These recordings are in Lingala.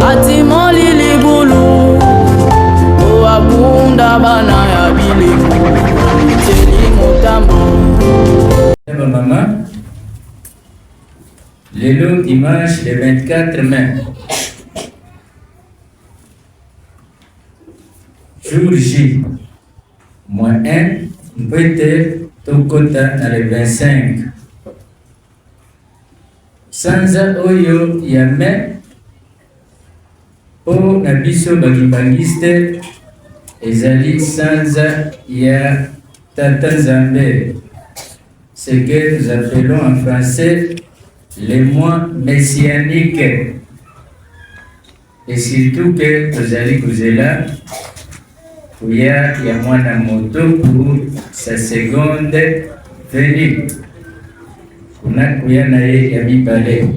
batima liligulu oabunda bana ya biliku teli motambo. Maman, le dimanche le 24 mai, jour J, -1, mpwete tokota na le 25. Sanza oyo ya mai po na biso bakibangiste ezali sanza ya Tata Nzambe, ce que nous appelons en français les mois messianiques. Et surtout que tozali kozela kuya ya mwana moto pour sa seconde venue. Kuna kuya na ye ya mibale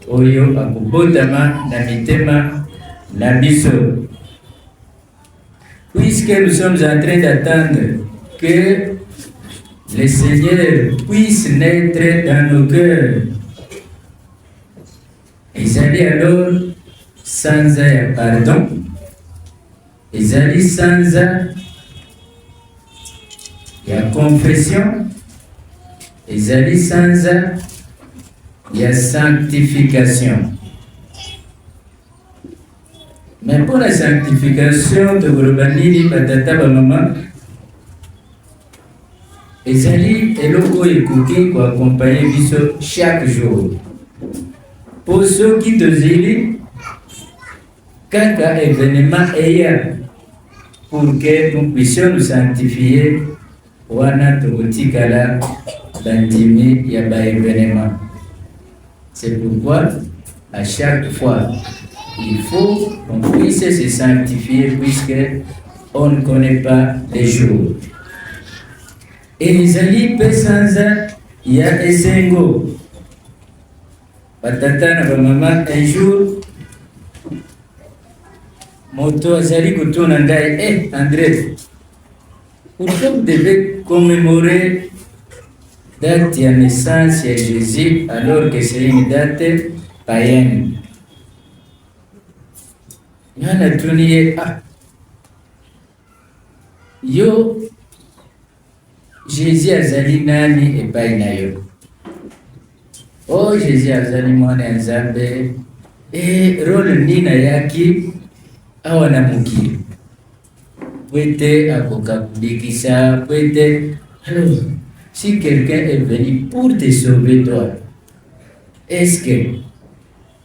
oyo akobotama na mitema na biso. Puisque nous sommes en train d'attendre que le Seigneur puisse naître dans nos cœurs, ezali alors sanza ya pardon, ezali sanza ya confession, ezali sanza ya sanctification. Mais pour la sanctification de Golobanini, Patata Bamama, ezali eloko ekoki ko accompagner biso chaque jour. Pour ceux qui tozili kaka événement eya pour que nous puissions nous sanctifier wana tokotikala bandimi ya ba événement. C'est pourquoi à chaque fois il faut qu'on puisse se sanctifier puisque on ne connaît pas les jours. Et ezali pesanza ya esengo patata na bamama. Un jour moto azali kotuna ngai, André, pourquoi vous devez commémorer date ya naissance ya Jésus alors que c'est une date païenne? Yana tuniye yo Jésus azali nani epai na yo? Oh, Jésus azali mwana Nzambe. Role nina yaki awa na mukili pwete akoka kubikisa pwete. Alors, si quelqu'un est venu pour te sauver toi, est-ce que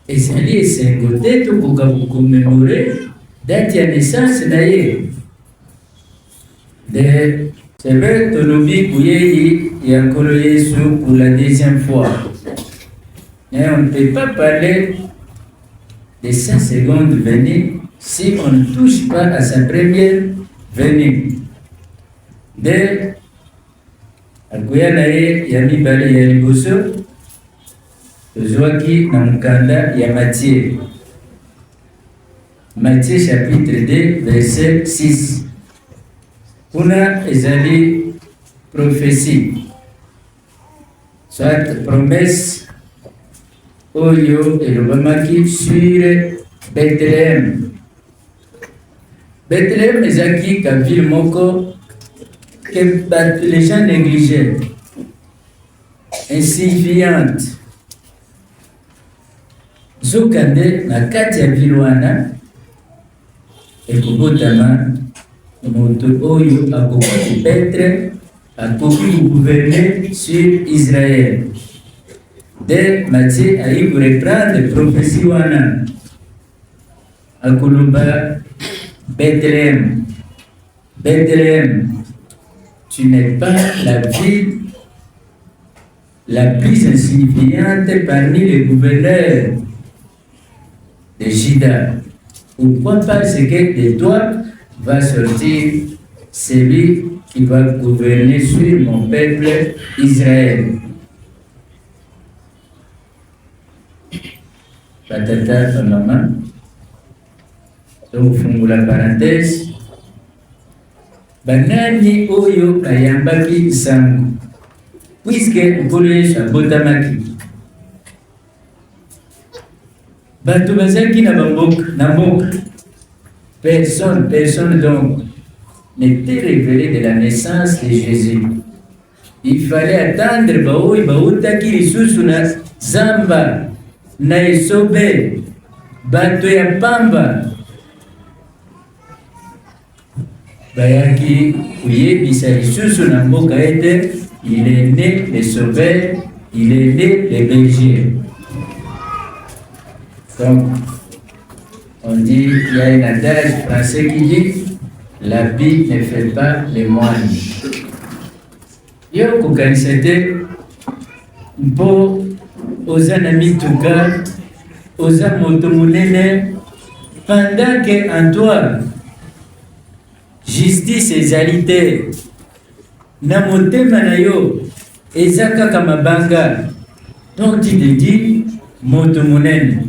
ezali esengo te tokoka kukomemore date ya naissance na ye? C'est vrai, tolobi kuyei ya nkolo Yesu pour la deuxième fois. Mais on ne peut pas parler de sa seconde venue si on ne touche pas à sa première venue. De akuya na ye ya mibale ya liboso tozwaki na mukanda ya Matthieu. Matthieu chapitre 2 verset 6. Kuna ezali prophétie, soit promesse oyo elobamaki sur Bethléem. Bethléem ezaki ka ville moko que les gens négligeaient, insignifiante. Zokande na kati ya ville wana ekobotama moto oyo akoki peut-être akoki gouverner sur Israël. De Matthieu ayi reprendre prophétie wana akoloba Bethléem, Bethléem, tu n'es pas la ville la plus insignifiante parmi les gouverneurs de Juda. Pourquoi? Parce que de toi va sortir celui qui va gouverner sur mon peuple Israël. Patata maman, donc fungula parenthèse, banani oyo kayambaki sangu, puisque nkolo Yesu abotamaki bato bazalaki na mboka. Personne donc n'était révélé de la naissance de Jésus. Il fallait attendre baoyi bautaki lisusu na zamba na esobe bato ya pamba bayaki kuyebisa lisusu na mboka ete il est né le sauveur, il est né le berger. Donc on dit, il y a un adage français qui dit l'habit ne fait pas les moines. Yo kukanisa te mpo oza na mituka oza moto monene pendant que en toi justice ezali te na motema na yo eza kaka mabanga. Donc tu te dis moto monene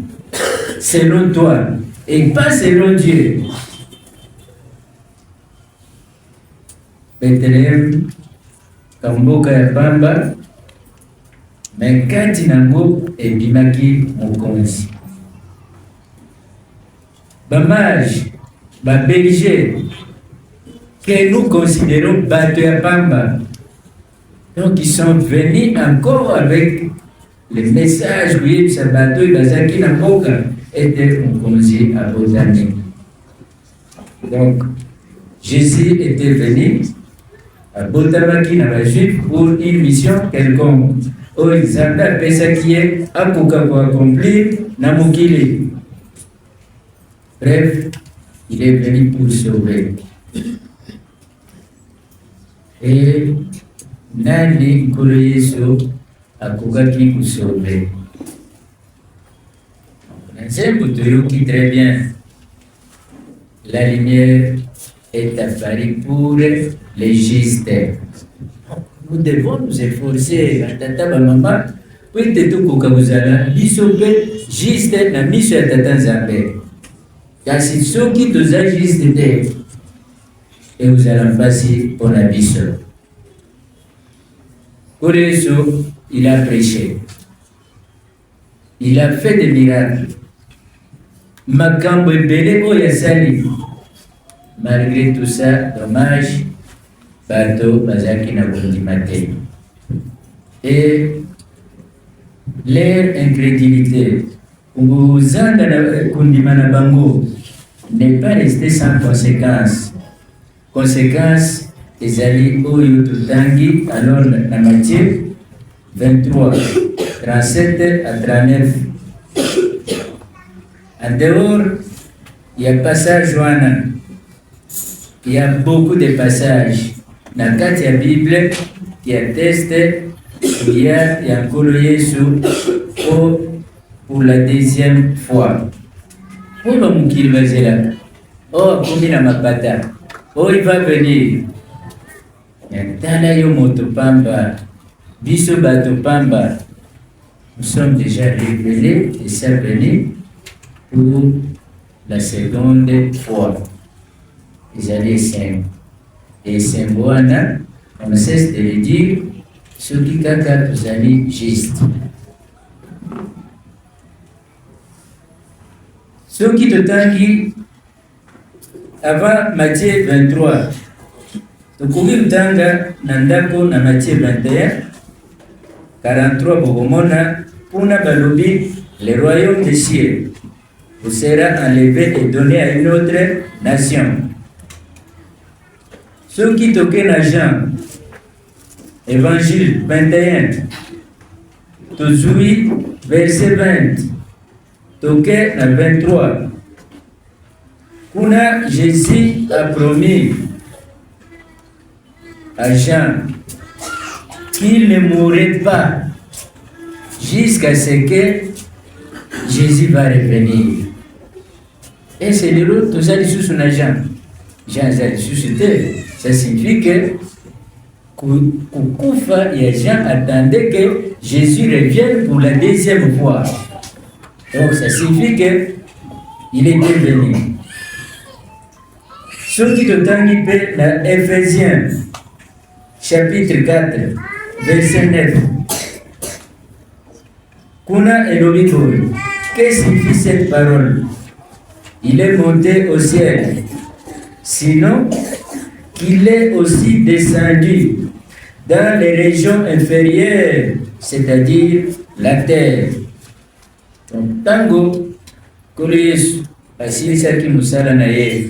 selon toi et pas selon Dieu. Bethlehem kamboka ya pamba me kati nango ebimaki mokonzi. Bamage, baberger que nous considérons bato ya pamba, donc ils sont venus encore avec le message kuyebisa bato bazalaki na mboka ete mokonzi abotami. Donc Jésus était venu abotamaki na bajuif pour une mission quelconque oyo nzambe apesaki ye akoka koaccomplir na mokili. Bref, il est venu pour sauver. Et nani nkolo Yesu akokaki kosauve? Na nzembo toyoki très bien, la lumière est apparue pour les justes. Nous devons nous efforcer, tata bamama, po ete tokoka kozala biso mpe juste na miso ya tata Nzambe. Kasi soki toza juste te ekozala mpasi mpona biso. Pour Yesu, il a prêché, il a fait des miracles, makambo ebele oyo asali. Malgré tout ça, dommage, bato bazaki na kondima te. Et leur incrédulité, kozanga na kondima na bango, n'est pas resté sans conséquence. Conséquence ezali oyo totangi alors na Matthieu 23, 37 à 39. En dehors, il y a passage wana. Il y a beaucoup de passages dans la Bible qui attestent qu'il y a nkolo Yesu pour la deuxième fois. Pour le mukili bazela, oh komi na mapata, oh il va venir. Tala yo moto pamba, biso bato pamba, nous sommes déjà révélés et c'est venu pour la seconde fois. Ils allaient s'aimer. Et c'est wana, on ne cesse de le dire, ceux qui kaka vous allez juste. Ceux qui te tangi, avant Matthieu 23, tokomi mtanga nandako na Matthieu 21, 43 bogomona, puna balobi, le royaume des cieux vous sera enlevé et donné à une autre nation. Ceux qui toquent na Jean, Évangile 21, tozui verset 20, toquent na 23. Kuna Jésus a promis à Jean qu'il ne mourrait pas jusqu'à ce que Jésus va revenir. Et c'est le lot, tout ça, sous na Jean. Jean a suscité. Ça signifie que Koukufa et Jean attendaient que Jésus revienne pour la deuxième fois. Donc ça signifie qu'il était venu. Ce qui te tangi dans Éphésiens, chapitre 4, verset 9. Kuna elobi boy. que signifie cette parole? Il est monté au ciel. Sinon, qu'il est aussi descendu dans les régions inférieures, c'est-à-dire la terre. Donc, tango, kolo Yesu asilisaki musala na ye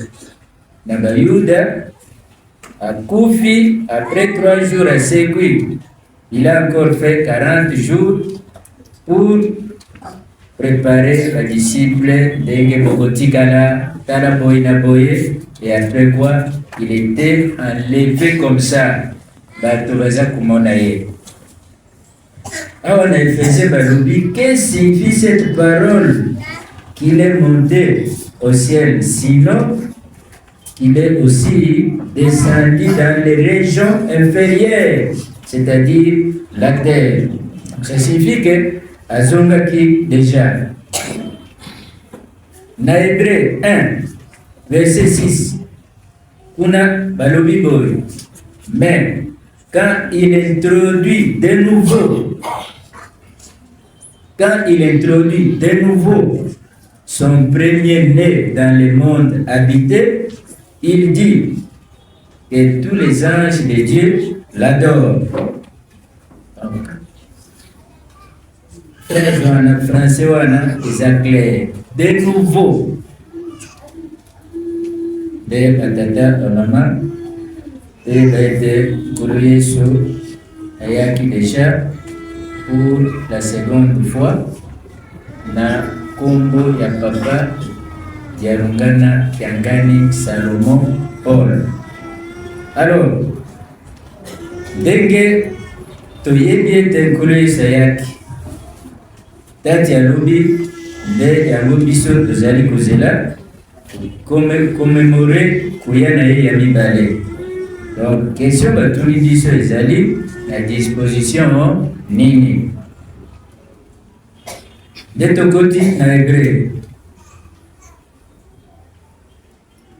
na Bayuda, akufi après 3 jours asekwi. Il a encore fait 40 jours pour préparer les disciples d'Enge Bogotikala, Talaboïna Boye, et après quoi il était enlevé comme ça. Batobaza Kumonaye. Alors on a fait Balobi, qu'est-ce que signifie cette parole? Qu'il est monté au ciel, sinon qu'il est aussi descendu dans les régions inférieures, c'est-à-dire la terre. Ça signifie que Azongaki déjà. Na Hébreu 1, verset 6. Kuna Balobi Boy. Mais quand il introduit de nouveau son premier-né dans le monde habité, il dit que tous les anges de Dieu l'adorent. Frère français, c'est clair. De nouveau. De patata, maman, de Yesu ayaki déjà pour la seconde fois na kombo ya papa Dialungana Kiangani Salomon Paul. Alors, ndenge toyebi ete nkolo Yesu ayaki, tati alobi nde yango biso tozali kozela commémorer kuya na ye ya mibale. Donc, question batuli biso ezali na disposition nini? Nde tokoti na Hébreu.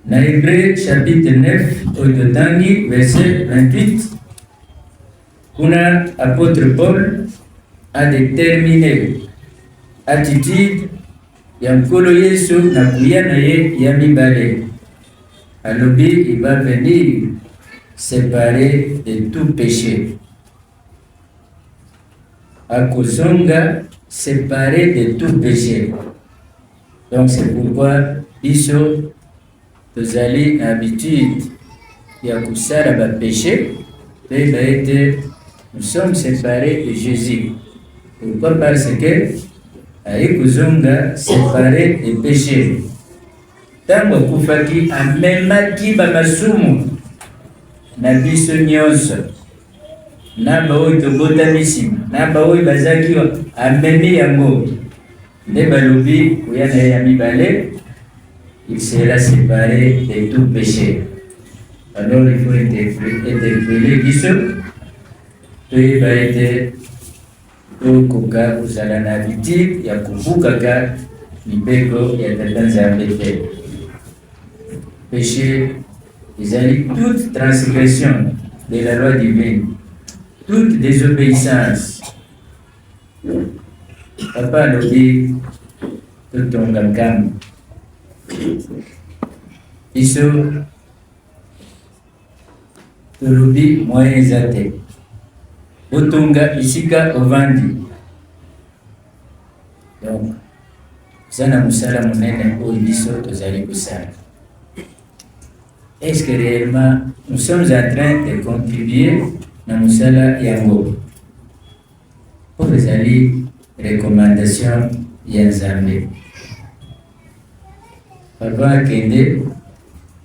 Na Hébreu chapitre 9 oyo totangi verset 28, kuna apôtre Paul a déterminé attitude ya nkolo Yesu na kuya na ye ya mibale. Alobi il va venir séparé de tout péché. Akozonga séparé de tout péché. Donc c'est pourquoi biso tozali habitude ya kusala ba péché, nous sommes séparés de Jésus. Pourquoi? Parce que akozonga séparé de péché. Tango kufaki amemaki ba masumu na biso nyonso, na baoyo tobotamisi, na baoyo bazaki amemi yango, nde balobi kuya na ye ya mibale, il sera séparé de tout péché. Alors il faut interpeller biso toyeba ete tokoka kozala na habitude ya kobukaka mibeko ya Tata Nzambe te. Péché ezali toute transgression de la loi divine, toute désobéissance. Papa alobi totonga nkambo biso tolobi moyen eza te, botonga bisika ovandi. Donc eza na mosala monene oyo biso tozali kosala. Est-ce que réellement nous sommes en train de contribuer na mosala yango? Pour ezali recommandation ya Nzambe. Papa akende,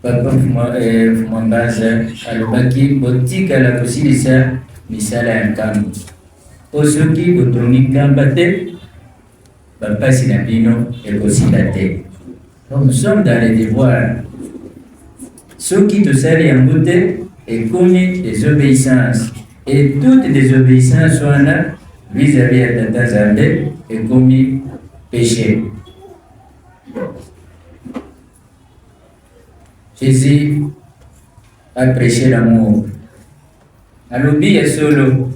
papa Fumambaza alobaki botikala kosilisa misala ya nkambo. Po soki botongi nkamba te, bapasi na bino ekosila te. Donc nous sommes dans les devoirs. Soki tosali yango te ekomi désobéissance. Et toute désobéissance wana vis-à-vis ya Tata Nzambe ekomi péché. Jésus a prêché l'amour. Alobi ya solo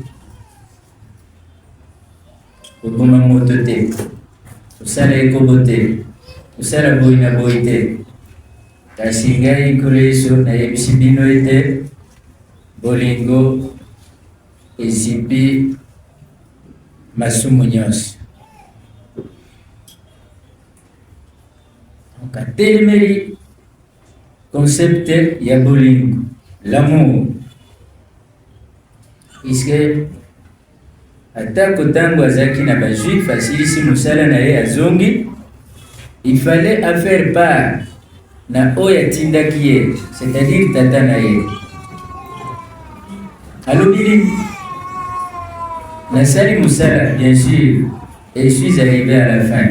okoma moto te, kosala ekobo te, kosala boyi na boyi te. Kasi ngai nkolo Yesu nayebisi bino ete bolingo ezipi masumu nyonso. Atelemeli concept ya bolingo, l'amour. Puisque atako ntango azalaki na bajuif asilisi mosala na ye azongi, il fallait faire part na oyo atindaki ye, c'est-à-dire tata na ye. Alobili nasali mosala, bien sûr, et je suis arrivé à la fin.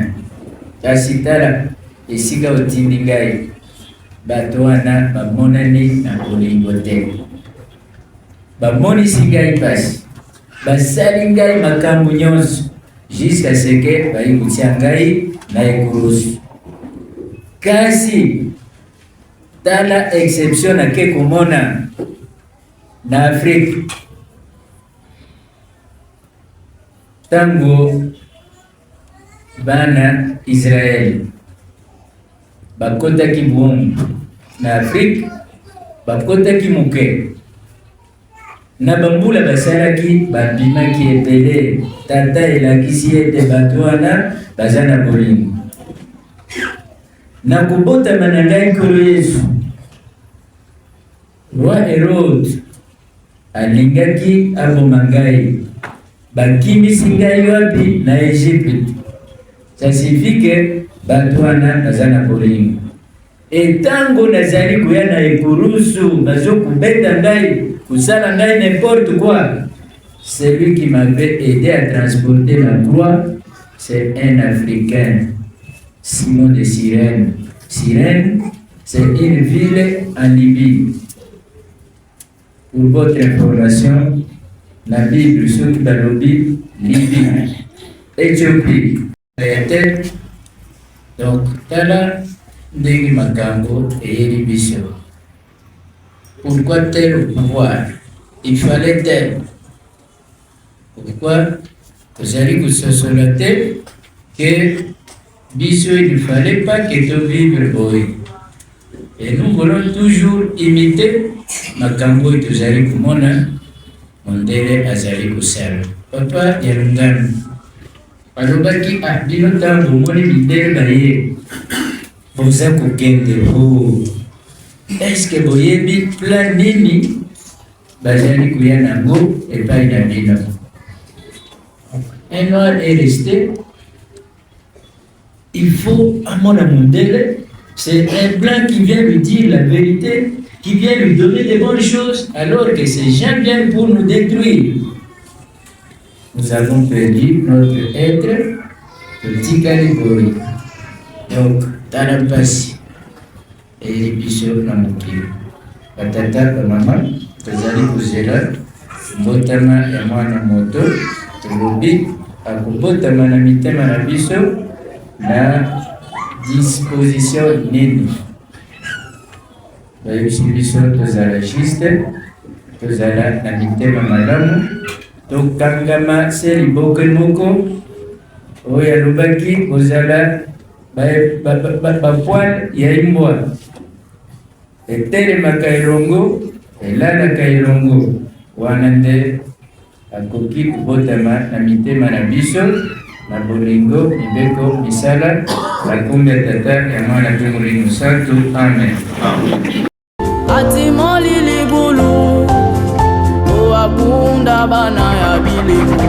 Kasi tala esika otindi ngai, bato wana bamonani na bolingo te, bamonisi ngai pasi, basali ngai makambo nyonso jusqu'à ce que bayikutia ngai na ekulusu. Kasi tala exception nake komona na Afrique. Tango bana Israel bakotaki buongo na Afrique, bakotaki moke na bambula basalaki, babimaki epele. Tata elakisi ete bato wana baza na bolingo. Na kobotama na ngai nkolo Yesu, roi Herode alingaki aboma ngai, bakimisi ngai wapi? Na Egypte. Ça signifie que bato wana baza na bolingo. Etango nazali kuya na ekurusu, bazo kubeta ngai, kusala ngai n'importe quoi, celui qui m'avait aidé à transporter la croix, c'est un Africain, Simon de Cyrène. Cyrène, c'est une ville en Libye. Pour votre information, la Bible, ceux qui parlent Libye, Éthiopie, donc, tala ndenge makambo eyeli biso. Pourquoi tel pouvoir? Il fallait tel. Pourquoi tozali kososola te que biso, il ne fallait pas que tu vives boy. Et nous voulons toujours imiter makambo tozali komona mondele azali kosala. Papa ya lungano alobaki bino ntango omoni mindele baye boza kokende po, eske boyebi plan nini bazali kuya nango epai na bino? Un noir est resté. Il faut à mon mondele, c'est un blanc qui vient lui dire la vérité, qui vient lui donner des bonnes choses, alors que ces gens viennent pour nous détruire. Nous avons perdu notre être, petit calibori. Donc, talapasi et les bisous na mokili. Batata ba mama tozali kuzela mbotama ya mwana moto, tolobi akobotama na mitema na biso na disposition nini. Bayebisi biso tozala juste, tozala na mitema malamu, tokangama se liboke moko oyo alobaki kozala bapoile ya imbwa, etelemaka elongo, elalaka elongo. Wana nde akoki kobotama na mitema na biso na bolingo, mibeko, misala, bakombi ya tata ya mwana mpe molimo santu. Amen. Atimoli ligulu oabunda bana ya bilimu.